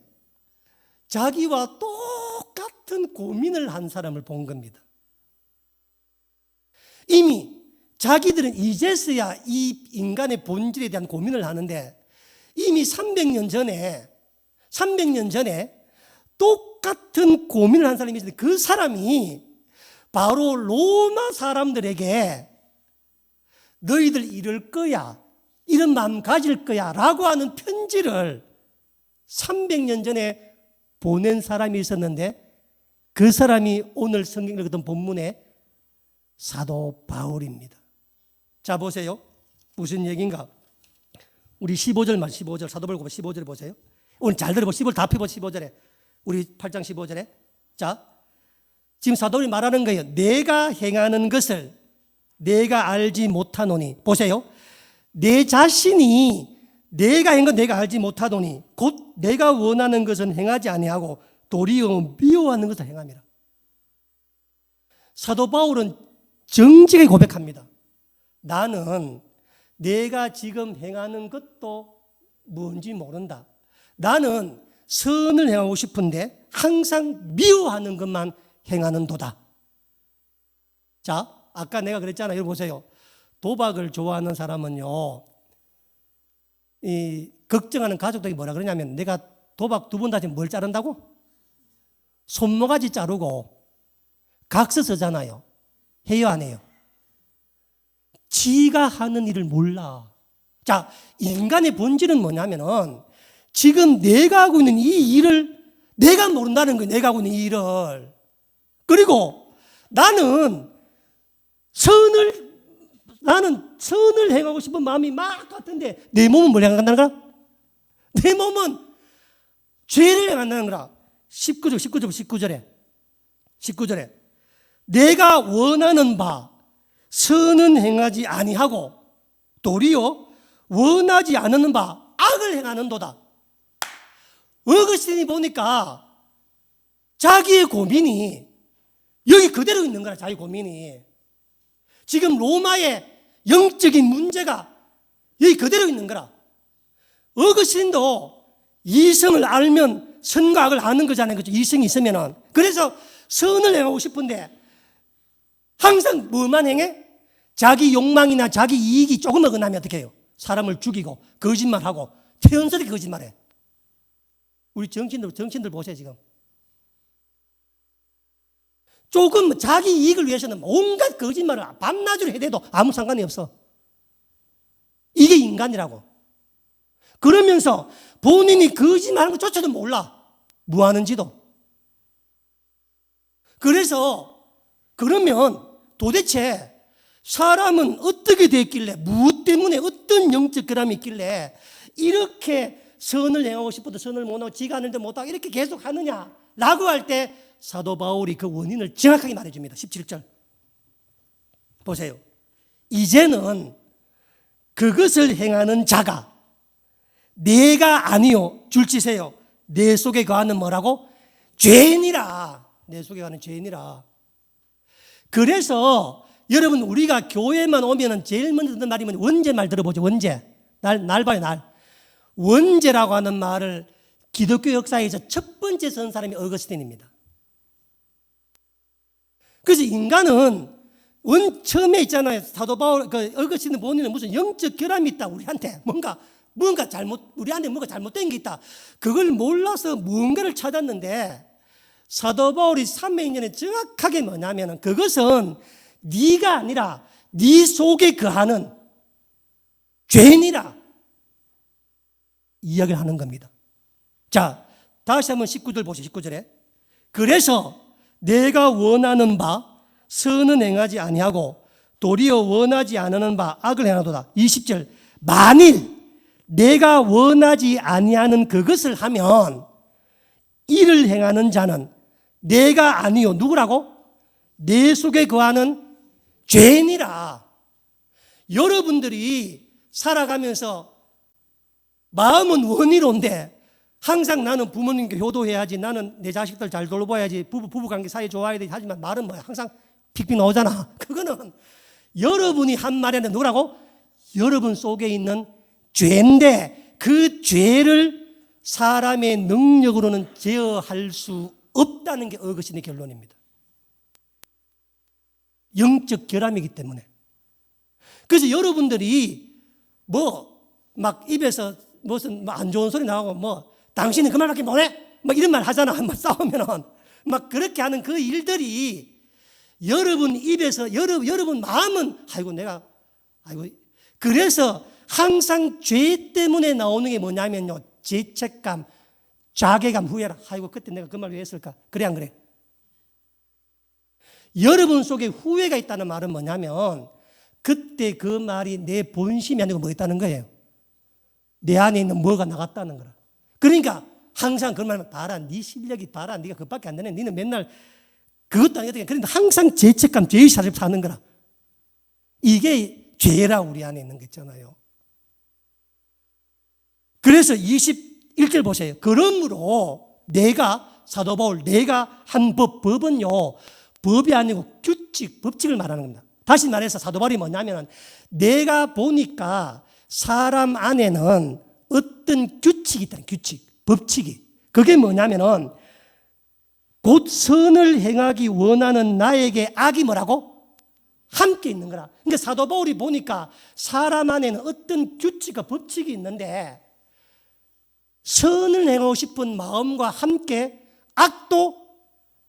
자기와 똑같은 고민을 한 사람을 본 겁니다. 이미 자기들은 이제서야 이 인간의 본질에 대한 고민을 하는데 이미 300년 전에 똑같은 고민을 한 사람이 있는데 그 사람이 바로 로마 사람들에게 너희들 이럴 거야, 이런 마음 가질 거야 라고 하는 편지를 300년 전에 보낸 사람이 있었는데 그 사람이 오늘 성경 읽었던 본문의 사도 바울입니다. 자, 보세요. 무슨 얘기인가? 우리 15절만 15절 사도 바울 15절 보세요. 오늘 잘 들어보. 15절 다 펴보. 15절에 우리 8장 15절에 자, 지금 사도 바울이 말하는 거예요. 내가 행하는 것을 내가 알지 못하노니. 보세요. 내 자신이 내가 행한 건 내가 알지 못하노니 곧 내가 원하는 것은 행하지 아니하고 도리어 미워하는 것을 행함이라. 사도 바울은 정직하게 고백합니다. 나는 내가 지금 행하는 것도 뭔지 모른다. 나는 선을 행하고 싶은데 항상 미워하는 것만 행하는 도다. 자, 아까 내가 그랬잖아요. 여기 보세요. 도박을 좋아하는 사람은요, 이 걱정하는 가족들이 뭐라 그러냐면 내가 도박 2번 다시 뭘 자른다고? 손모가지 자르고 각서 쓰잖아요. 해요, 안 해요? 지가 하는 일을 몰라. 자, 인간의 본질은 뭐냐면은 지금 내가 하고 있는 이 일을 내가 모른다는 거예요. 내가 하고 있는 이 일을. 그리고 나는 선을 행하고 싶은 마음이 막 같은데 내 몸은 뭘 행한다는 거야? 내 몸은 죄를 행한다는 거야. 19절에 내가 원하는 바 선은 행하지 아니하고 도리어 원하지 않는 바 악을 행하는도다. 어거스틴이 보니까 자기의 고민이 여기 그대로 있는 거야. 자기 고민이 지금 로마의 영적인 문제가 여기 그대로 있는 거라. 어거스틴도 이성을 알면 선과 악을 아는 거잖아요. 그렇죠? 이성이 있으면은. 그래서 선을 행하고 싶은데 항상 뭐만 행해? 자기 욕망이나 자기 이익이 조금 어긋나면 어떻게 해요? 사람을 죽이고 거짓말하고 태연스럽게 거짓말해. 우리 정치인들 보세요 지금. 조금 자기 이익을 위해서는 온갖 거짓말을 밤낮으로 해대도 아무 상관이 없어. 이게 인간이라고. 그러면서 본인이 거짓말하는 것조차도 몰라. 뭐 하는지도. 그래서 그러면 도대체 사람은 어떻게 됐길래, 무엇 때문에 어떤 영적 결함이 있길래 이렇게 선을 행하고 싶어도 선을 못하고 지가 하는데 못하고 이렇게 계속 하느냐라고 할 때 사도 바울이 그 원인을 정확하게 말해줍니다. 17절 보세요. 이제는 그것을 행하는 자가 내가 아니요 줄치세요. 내 속에 거하는 뭐라고? 죄인이라. 내 속에 거하는 죄인이라. 그래서 여러분 우리가 교회만 오면은 제일 먼저 듣는 말이 뭐냐? 원죄 말 들어보죠. 원죄. 날 봐요, 날. 원죄라고 하는 말을 기독교 역사에서 첫 번째 쓴 사람이 어거스틴입니다. 그래서 인간은 처음에 있잖아요. 사도 바울, 어거스틴의 본인은 무슨 영적 결함이 있다. 우리한테 뭔가 우리한테 뭔가 잘못된 게 있다. 그걸 몰라서 무언가를 찾았는데 사도 바울이 300년에 정확하게 뭐냐면은 그것은 네가 아니라 네 속에 거하는 죄인이라 이야기를 하는 겁니다. 자, 다시 한번 19절 보시죠. 19절에 그래서 내가 원하는 바 선은 행하지 아니하고 도리어 원하지 않는 바 악을 행하도다. 20절 만일 내가 원하지 아니하는 그것을 하면 이를 행하는 자는 내가 아니요 누구라고? 내 속에 거하는 죄인이라. 여러분들이 살아가면서 마음은 원의로운데 항상 나는 부모님께 효도해야지, 나는 내 자식들 잘 돌봐야지, 부부관계 사이 좋아야 돼 하지만 말은 뭐야? 항상 픽픽 나오잖아. 그거는 여러분이 한 말에는 누구라고? 여러분 속에 있는 죄인데 그 죄를 사람의 능력으로는 제어할 수 없다는 게 어거스틴의 결론입니다. 영적 결함이기 때문에. 그래서 여러분들이 막 입에서 무슨 안 좋은 소리 나오고 당신은 그 말밖에 못해? 이런 말 하잖아. 싸우면은 그렇게 하는 그 일들이 여러분 입에서 여러분 마음은 그래서 항상 죄 때문에 나오는 게 뭐냐면요. 죄책감, 자괴감, 후회라. 그때 내가 그 말 왜 했을까? 그래 안 그래? 여러분 속에 후회가 있다는 말은 뭐냐면 그때 그 말이 내 본심이 아니고 뭐였다는 거예요. 내 안에 있는 뭐가 나갔다는 거라. 그러니까 항상 그 말은 봐라, 네 실력이 봐라, 네가 그밖에 안 되네. 너는 맨날 그것도 아니거든. 그런데 항상 죄책감, 죄의식을 사는 거라. 이게 죄라 우리 안에 있는 거 있잖아요. 그래서 21절 보세요. 그러므로 사도 바울 내가 한 법은요 법이 아니고 법칙을 말하는 겁니다. 다시 말해서 사도 바울이 뭐냐면 내가 보니까 사람 안에는 어떤 규칙이 있다는 법칙이. 그게 뭐냐면은 곧 선을 행하기 원하는 나에게 악이 뭐라고? 함께 있는 거라. 그러니까 사도 바울이 보니까 사람 안에는 어떤 규칙과 법칙이 있는데 선을 행하고 싶은 마음과 함께 악도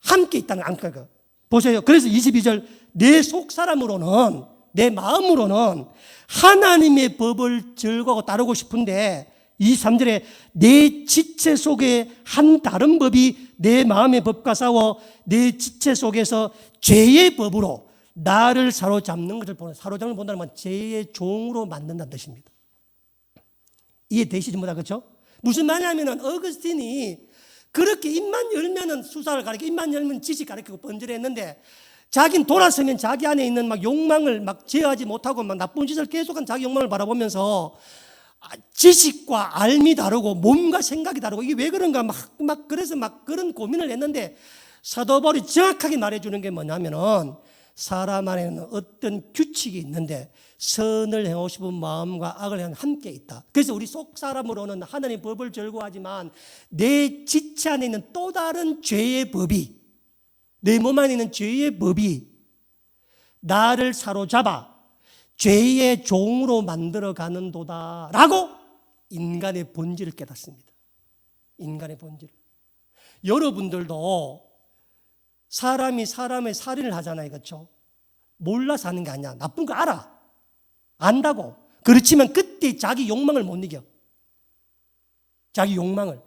함께 있다는 거예요. 보세요. 그래서 22절 내 속사람으로는 내 마음으로는 하나님의 법을 즐거워 따르고 싶은데 23절에 내 지체 속에 한 다른 법이 내 마음의 법과 싸워 내 지체 속에서 죄의 법으로 나를 사로잡는 것을 보는, 사로잡는 본다는 건 죄의 종으로 만든다는 뜻입니다. 이해되시지 못하 그렇죠? 무슨 말이냐면은 어거스틴이 그렇게 입만 열면은 수사를 가르치고 입만 열면 지식 가르치고 번절했는데 자기는 돌아서면 자기 안에 있는 욕망을 제어하지 못하고 나쁜 짓을 계속한 자기 욕망을 바라보면서 지식과 알미 다르고 몸과 생각이 다르고 이게 왜 그런가 그래서 그런 고민을 했는데 사도 바울이 정확하게 말해주는 게 뭐냐면은 사람 안에는 어떤 규칙이 있는데 선을 행하고 싶은 마음과 악을 함께 있다. 그래서 우리 속 사람으로는 하나님의 법을 즐거워하지만 내 지체 안에 있는 또 다른 죄의 법이, 내 몸 안에 있는 죄의 법이 나를 사로잡아 죄의 종으로 만들어가는도다 라고 인간의 본질을 깨닫습니다. 인간의 본질을. 여러분들도 사람이 사람의 살인을 하잖아요. 그렇죠? 몰라서 하는 게 아니야. 나쁜 거 알아. 안다고. 그렇지만 그때 자기 욕망을 못 이겨. 자기 욕망을.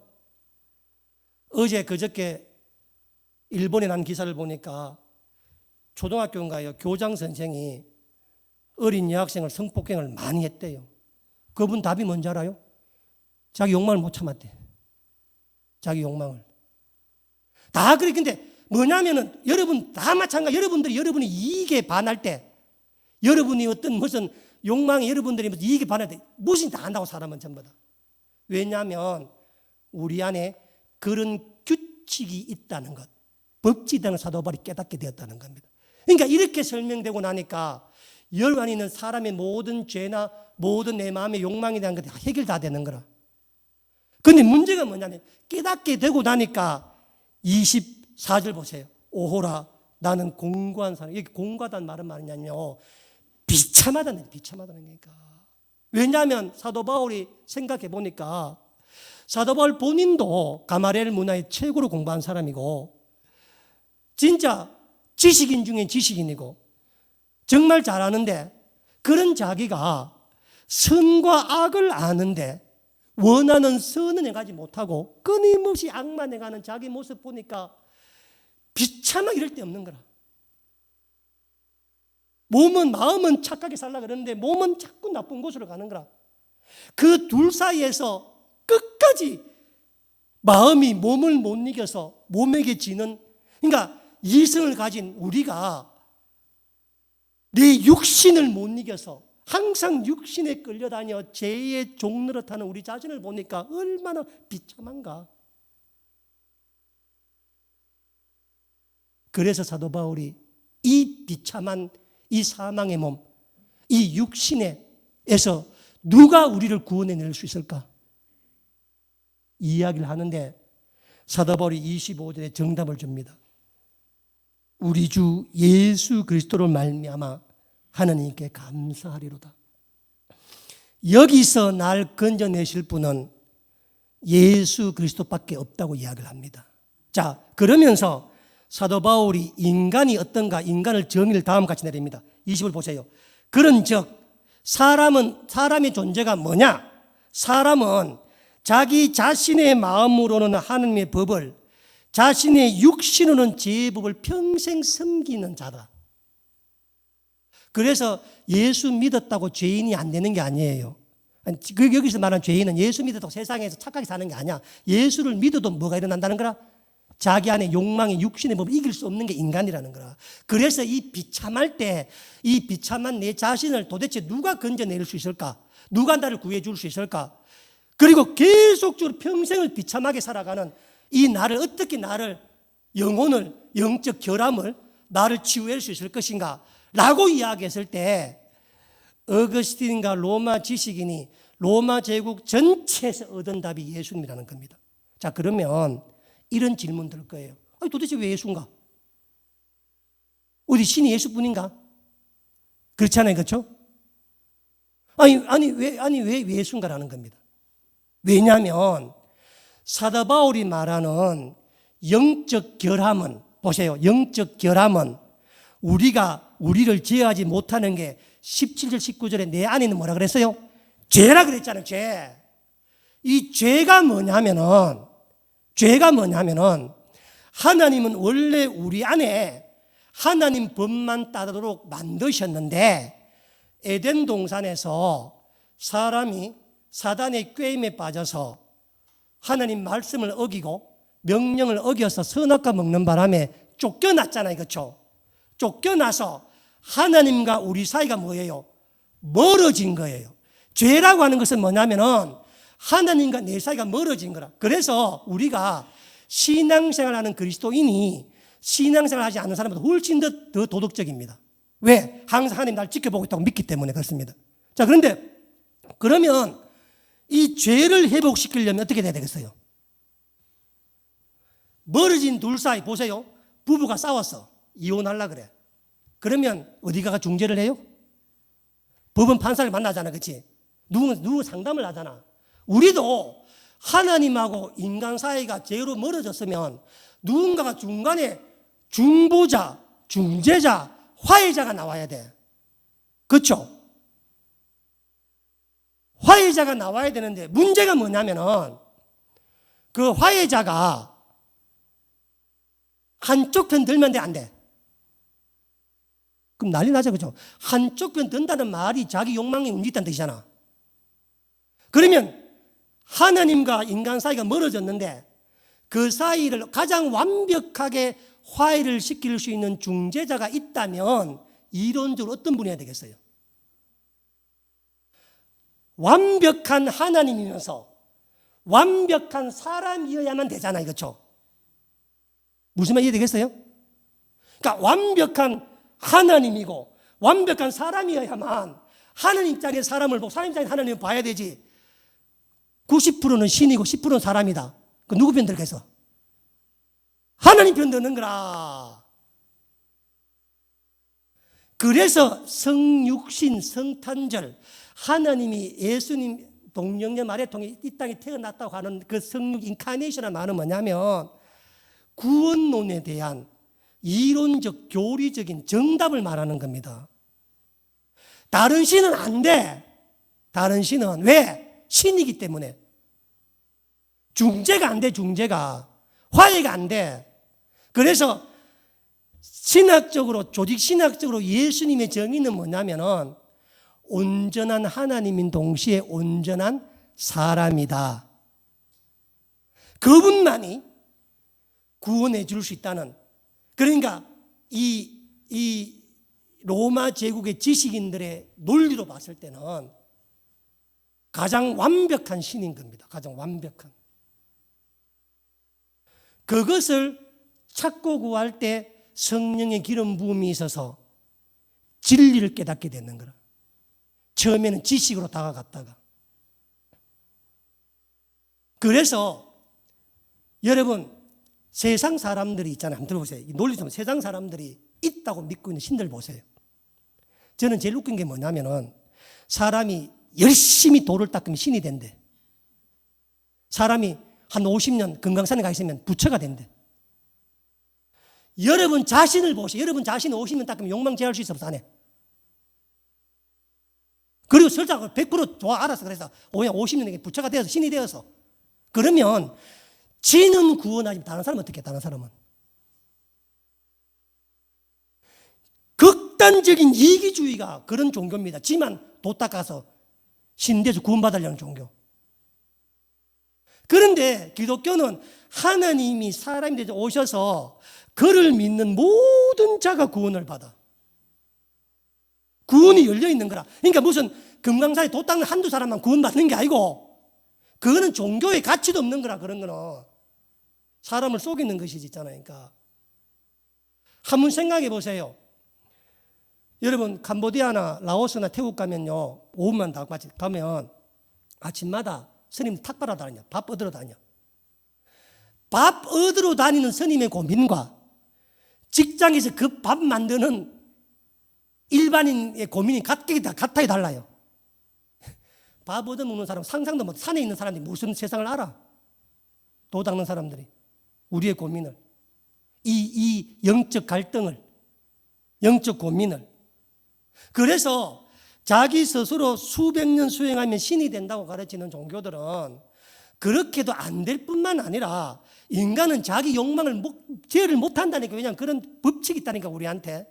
어제 그저께 일본에 난 기사를 보니까 초등학교인가요? 교장 선생이 어린 여학생을 성폭행을 많이 했대요. 그분 답이 뭔지 알아요? 자기 욕망을 못 참았대. 자기 욕망을. 다 그래. 근데 뭐냐면은 여러분 다 마찬가지. 여러분이 이익에 반할 때, 여러분이 어떤 무슨 욕망에 여러분들이 무슨 이익에 반할 때 무엇인지 다 안다고. 사람은 전부 다. 왜냐하면 우리 안에 그런 규칙이 있다는 것, 법칙이라는 사도바울이 깨닫게 되었다는 겁니다. 그러니까 이렇게 설명되고 나니까 열 안에 있는 사람의 모든 죄나 모든 내 마음의 욕망에 대한 것이 해결 다 되는 거라. 그런데 문제가 뭐냐면 깨닫게 되고 나니까 24절 보세요. 오호라 나는 공고한 사람. 여기 공고하다는 말은 뭐냐면요, 비참하다는 거니까. 왜냐하면 사도 바울이 생각해 보니까 사도 바울 본인도 가마리엘 문화의 최고로 공부한 사람이고 진짜 지식인 중에 지식인이고 정말 잘하는데, 그런 자기가 선과 악을 아는데 원하는 선은 행하지 못하고 끊임없이 악만 행하는 자기 모습 보니까 비참하게 이럴 데 없는 거라. 마음은 착하게 살라 그러는데 몸은 자꾸 나쁜 곳으로 가는 거라. 그 둘 사이에서 끝까지 마음이 몸을 못 이겨서 몸에게 지는, 그러니까 이성을 가진 우리가 내 육신을 못 이겨서 항상 육신에 끌려다녀 죄의 종 노릇하는 우리 자신을 보니까 얼마나 비참한가. 그래서 사도 바울이 이 비참한 이 사망의 몸, 이 육신에서 누가 우리를 구원해낼 수 있을까? 이야기를 하는데 사도 바울이 25절에 정답을 줍니다. 우리 주 예수 그리스도로 말미암아 하나님께 감사하리로다. 여기서 날 건져내실 분은 예수 그리스도밖에 없다고 이야기를 합니다. 자, 그러면서 사도 바울이 인간이 어떤가, 인간을 정의를 다음과 같이 내립니다. 20을 보세요. 그런즉 사람의 존재가 뭐냐? 사람은 자기 자신의 마음으로는 하나님의 법을, 자신의 육신으로는 죄의 법을 평생 섬기는 자다. 그래서 예수 믿었다고 죄인이 안 되는 게 아니에요. 여기서 말하는 죄인은 예수 믿었다고 세상에서 착하게 사는 게 아니야. 예수를 믿어도 뭐가 일어난다는 거라? 자기 안에 욕망이 육신의 법을 이길 수 없는 게 인간이라는 거라. 그래서 이 비참할 때, 이 비참한 내 자신을 도대체 누가 건져낼 수 있을까? 누가 나를 구해줄 수 있을까? 그리고 계속적으로 평생을 비참하게 살아가는 이 나를, 어떻게 나를, 영혼을, 영적 결함을 나를 치유할 수 있을 것인가 라고 이야기했을 때 어거스틴과 로마 지식인이 로마 제국 전체에서 얻은 답이 예수님이라는 겁니다. 자, 그러면 이런 질문 들 거예요. 아니, 도대체 왜 예수인가? 어디 신이 예수뿐인가? 그렇지 않아요, 그렇죠? 왜 예수인가라는 겁니다. 왜냐하면 사도 바울이 말하는 영적 결함은, 보세요, 영적 결함은 우리를 제어하지 못하는 게 17절 19절에 내 안에는 뭐라 그랬어요? 죄라 그랬잖아요. 죄. 이 죄가 뭐냐면은 하나님은 원래 우리 안에 하나님 법만 따르도록 만드셨는데 에덴 동산에서 사람이 사단의 꾀임에 빠져서 하나님 말씀을 어기고 명령을 어겨서 선악과 먹는 바람에 쫓겨났잖아요. 그렇죠? 쫓겨나서 하나님과 우리 사이가 뭐예요? 멀어진 거예요. 죄라고 하는 것은 뭐냐면은 하나님과 내 사이가 멀어진 거라. 그래서 우리가 신앙생활하는 그리스도인이 신앙생활하지 않는 사람보다 훨씬 더 도덕적입니다. 왜? 항상 하나님 나를 지켜보고 있다고 믿기 때문에 그렇습니다. 자, 그러면 이 죄를 회복시키려면 어떻게 돼야 되겠어요? 멀어진 둘 사이, 보세요. 부부가 싸웠어. 이혼하려고 그래. 그러면 어디가 중재를 해요? 법원 판사를 만나잖아, 그렇지? 누구 상담을 하잖아. 우리도 하나님하고 인간 사이가 제로 멀어졌으면 누군가가 중간에 중보자, 중재자, 화해자가 나와야 돼. 그렇죠? 화해자가 나와야 되는데 문제가 뭐냐면은 그 화해자가 한쪽 편 들면 돼, 안 돼? 그럼 난리 나죠, 그죠? 한쪽 편 든다는 말이 자기 욕망이 움직인다는 뜻이잖아. 그러면 하나님과 인간 사이가 멀어졌는데 그 사이를 가장 완벽하게 화해를 시킬 수 있는 중재자가 있다면 이론적으로 어떤 분이 해야 되겠어요? 완벽한 하나님이면서 완벽한 사람이어야만 되잖아요, 그렇죠? 무슨 말 이해되겠어요? 그러니까 완벽한 하나님이고 완벽한 사람이어야만 하나님 입장의 사람을 보고 사람 입장의 하나님을 봐야 되지. 90%는 신이고 10%는 사람이다. 그 누구 편 들겠어? 하나님 편 드는 거라. 그래서 성육신, 성탄절, 하나님이 예수님 동정녀 마리아 통해 이 땅에 태어났다고 하는 그 성육 인카네이션의 말은 뭐냐면 구원론에 대한 이론적, 교리적인 정답을 말하는 겁니다. 다른 신은 안 돼. 다른 신은 왜? 신이기 때문에. 중재가 안 돼, 중재가. 화해가 안 돼. 그래서 신학적으로, 조직 신학적으로 예수님의 정의는 뭐냐면은 온전한 하나님인 동시에 온전한 사람이다. 그분만이 구원해 줄 수 있다는, 그러니까 이 로마 제국의 지식인들의 논리로 봤을 때는 가장 완벽한 신인 겁니다. 가장 완벽한. 그것을 찾고 구할 때 성령의 기름 부음이 있어서 진리를 깨닫게 되는 거라. 처음에는 지식으로 다가갔다가. 그래서 여러분 세상 사람들이 있잖아요. 한번 들어보세요. 이 논리 좀, 세상 사람들이 있다고 믿고 있는 신들 보세요. 저는 제일 웃긴 게 뭐냐면은 사람이 열심히 돌을 닦으면 신이 된대. 사람이 한 50년 금강산에 가 있으면 부처가 된대. 여러분 자신을 보세요. 여러분 자신이 50년 닦으면 욕망 제어할 수 있어 없어? 안 해? 그리고 설사 100% 좋아 알았어. 그래서 50년에 부처가 되어서 신이 되어서 그러면 지는 구원하지 다른 사람은 어떻게 해? 다른 사람은 극단적인 이기주의가 그런 종교입니다. 지만 도 닦아서 신대에서 구원받으려는 종교. 그런데 기독교는 하나님이 사람이 되어 오셔서 그를 믿는 모든 자가 구원을 받아. 구원이 열려 있는 거라. 그러니까 무슨 금강산에 도 닦는 한두 사람만 구원받는 게 아니고 그거는 종교의 가치도 없는 거라. 그런 거는 사람을 속이는 것이지 있잖아요. 그러니까 한번 생각해 보세요. 여러분 캄보디아나 라오스나 태국 가면요, 오후만 다 같이 가면 아침마다 스님 탁발하러 다니냐, 밥 얻으러 다녀. 밥 얻으러 다니는 스님의 고민과 직장에서 그 밥 만드는 일반인의 고민이 같아야 달라요. 밥 얻어 먹는 사람 상상도 못. 산에 있는 사람들이 무슨 세상을 알아? 도 닦는 사람들이 우리의 고민을, 이 영적 갈등을, 영적 고민을. 그래서 자기 스스로 수백 년 수행하면 신이 된다고 가르치는 종교들은 그렇게도 안 될 뿐만 아니라 인간은 자기 욕망을 제어를 못한다니까. 왜냐하면 그런 법칙이 있다니까 우리한테.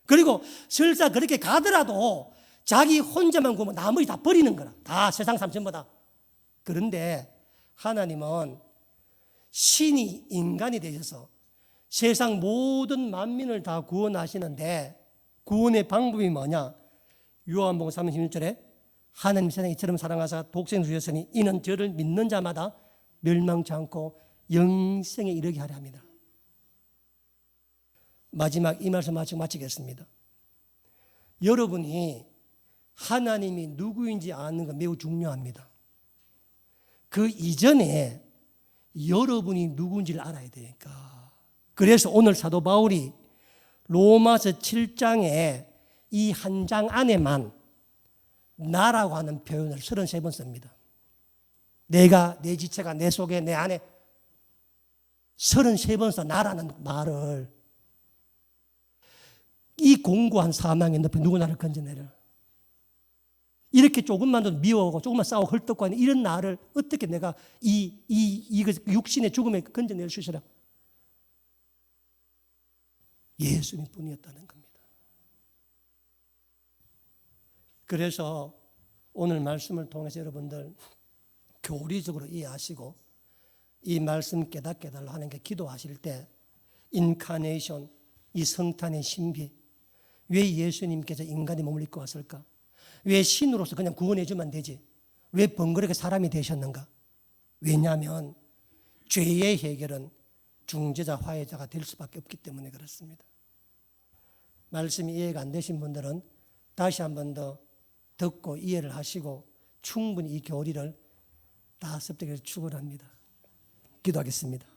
그리고 설사 그렇게 가더라도 자기 혼자만 구면 나머지 다 버리는 거라. 다 세상 사람 전부 다. 그런데 하나님은 신이 인간이 되셔서 세상 모든 만민을 다 구원하시는데 구원의 방법이 뭐냐? 요한복음 3장 16절에 하나님 세상이 이처럼 사랑하사 독생을 주셨으니 이는 저를 믿는 자마다 멸망치 않고 영생에 이르게 하려 합니다. 마지막 이 말씀 마치겠습니다. 여러분이 하나님이 누구인지 아는 건 매우 중요합니다. 그 이전에 여러분이 누구인지를 알아야 되니까. 그래서 오늘 사도 바울이 로마서 7장에 이 한 장 안에만 나라고 하는 표현을 33번 씁니다. 내가, 내 지체가, 내 속에, 내 안에 33번 써 나라는 말을. 이 공고한 사망의 늪에 누구 나를 건져내려. 이렇게 조금만 더 미워하고 조금만 싸우고 헐떡고 하는 이런 나를 어떻게 내가 이 육신의 죽음에 건져낼 수 있으라. 예수님 뿐이었다는 겁니다. 그래서 오늘 말씀을 통해서 여러분들 교리적으로 이해하시고 이 말씀 깨닫게 해달라 하는 게 기도하실 때 인카네이션, 이 성탄의 신비, 왜 예수님께서 인간의 몸을 입고 왔을까? 왜 신으로서 그냥 구원해 주면 되지? 왜 번거롭게 사람이 되셨는가? 왜냐하면 죄의 해결은 중재자, 화해자가 될 수밖에 없기 때문에 그렇습니다. 말씀이 이해가 안 되신 분들은 다시 한 번 더 듣고 이해를 하시고 충분히 이 교리를 다 습득해서 축원합니다. 기도하겠습니다.